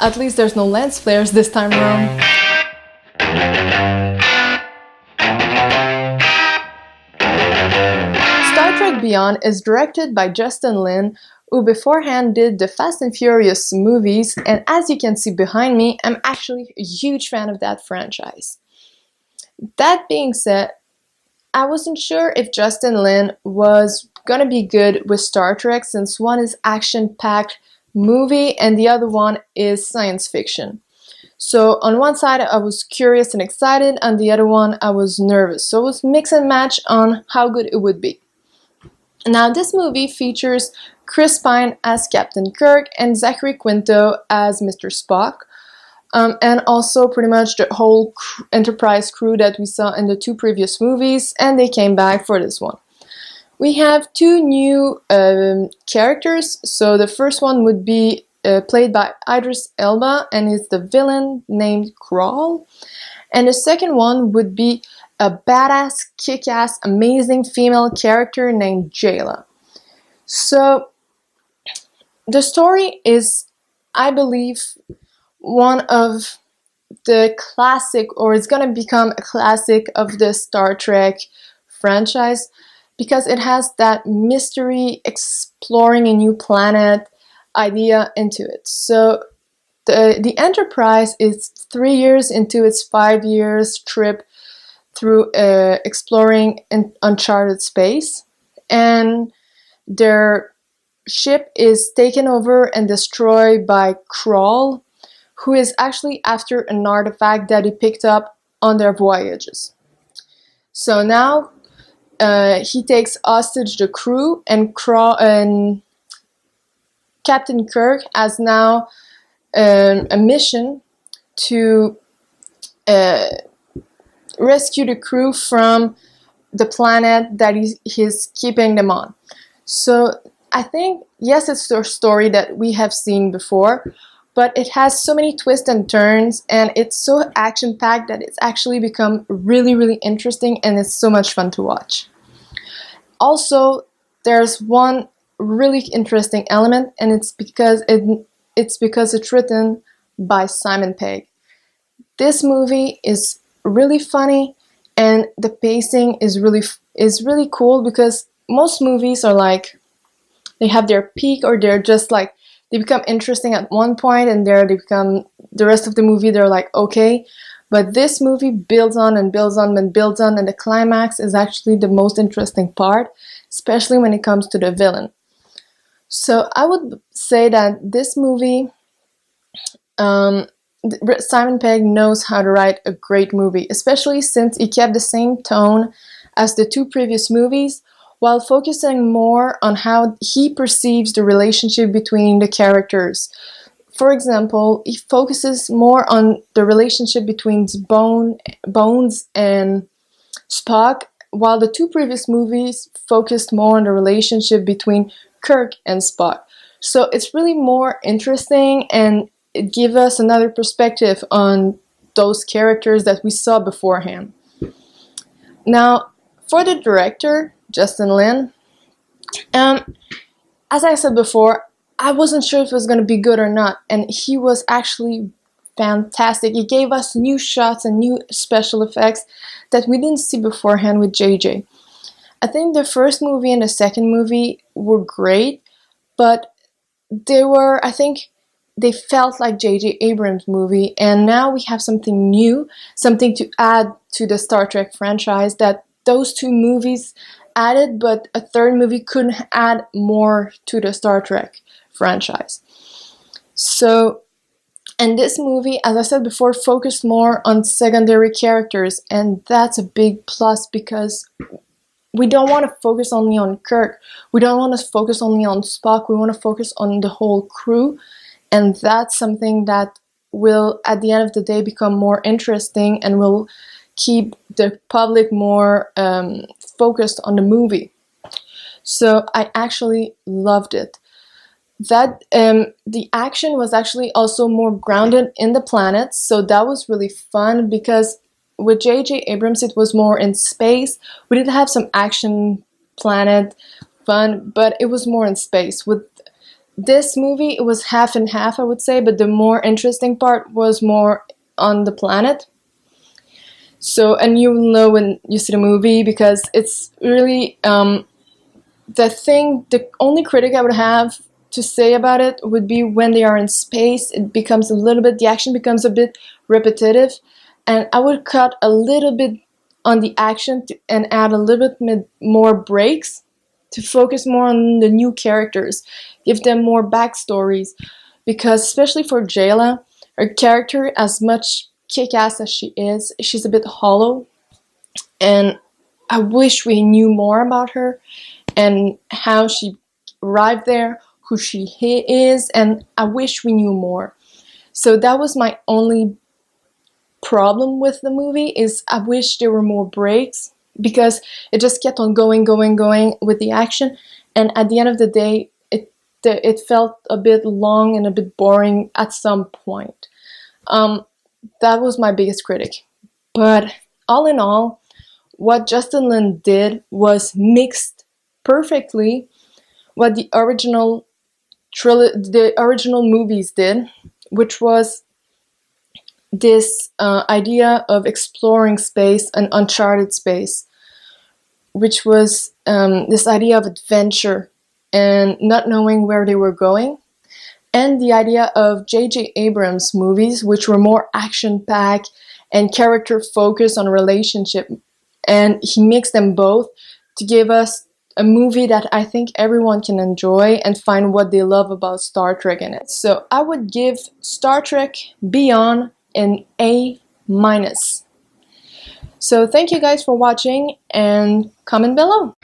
At least there's no lens flares this time around. Star Trek Beyond is directed by Justin Lin, who beforehand did the Fast and Furious movies, and as you can see behind me, I'm actually a huge fan of that franchise. That being said, I wasn't sure if Justin Lin was gonna be good with Star Trek, since one is action-packed movie and the other one is science fiction. So on one side I was curious and excited, on the other one I was nervous. So it was mix and match on how good it would be. Now this movie features Chris Pine as Captain Kirk and Zachary Quinto as Mr. Spock. And also pretty much the whole Enterprise crew that we saw in the two previous movies, and they came back for this one. We have two new characters. So the first one would be played by Idris Elba, and is the villain named Crawl. And the second one would be a badass, kick-ass, amazing female character named Jayla. So the story is, I believe, one of the classic, or it's gonna become a classic of the Star Trek franchise, because it has that mystery, exploring a new planet idea into it. So the Enterprise is 3 years into its 5 years trip through exploring uncharted space, and their ship is taken over and destroyed by Crawl, who is actually after an artifact that he picked up on their voyages. So now he takes hostage the crew, and Captain Kirk has now a mission to rescue the crew from the planet that he's keeping them on. So I think, yes, it's a story that we have seen before, but it has so many twists and turns, and it's so action-packed that it's actually become really, really interesting, and it's so much fun to watch. Also, there's one really interesting element, and it's because it's written by Simon Pegg. This movie is really funny, and the pacing is really cool, because most movies are like, they have their peak, or they're just like, they become interesting at one point, and they become, the rest of the movie they're like okay. But this movie builds on and builds on and builds on, and the climax is actually the most interesting part, especially when it comes to the villain. So I would say that this movie, Simon Pegg knows how to write a great movie, especially since he kept the same tone as the two previous movies, while focusing more on how he perceives the relationship between the characters. For example, he focuses more on the relationship between Bones and Spock, while the two previous movies focused more on the relationship between Kirk and Spock. So it's really more interesting, and it gives us another perspective on those characters that we saw beforehand. Now, for the director, Justin Lin, as I said before, I wasn't sure if it was going to be good or not, and he was actually fantastic. He gave us new shots and new special effects that we didn't see beforehand with JJ. I think the first movie and the second movie were great, but I think they felt like JJ Abrams' movie, and now we have something new, something to add to the Star Trek franchise that those two movies added, but a third movie couldn't add more to the Star Trek franchise. So, and this movie, as I said before, focused more on secondary characters, and that's a big plus, because we don't want to focus only on Kirk. We don't want to focus only on Spock. We want to focus on the whole crew, and that's something that will, at the end of the day, become more interesting and will keep the public more focused on the movie. So I actually loved it. That the action was actually also more grounded in the planets, so that was really fun, because with J.J. Abrams it was more in space. We did have some action planet fun, but it was more in space. With This movie, it was half and half, I would say, but the more interesting part was more on the planet. So, and you will know when you see the movie because it's really the only critic I would have to say about it would be when they are in space, it becomes a little bit, the action becomes a bit repetitive, and I would cut a little bit on the action and add a little bit more breaks to focus more on the new characters, give them more backstories, because especially for Jayla, her character, as much kick-ass as she is, she's a bit hollow, and I wish we knew more about her and how she arrived there, who she is, and I wish we knew more. So that was my only problem with the movie, is I wish there were more breaks because it just kept on going with the action, and at the end of the day, it felt a bit long and a bit boring at some point. That was my biggest critic. But all in all, what Justin Lin did was mixed perfectly what the original movies did, which was this idea of exploring space, an uncharted space, which was this idea of adventure and not knowing where they were going, and the idea of J.J. Abrams movies, which were more action-packed and character-focused on relationship, and he mixed them both to give us a movie that I think everyone can enjoy and find what they love about Star Trek in it. So I would give Star Trek Beyond an A-. So thank you guys for watching, and comment below.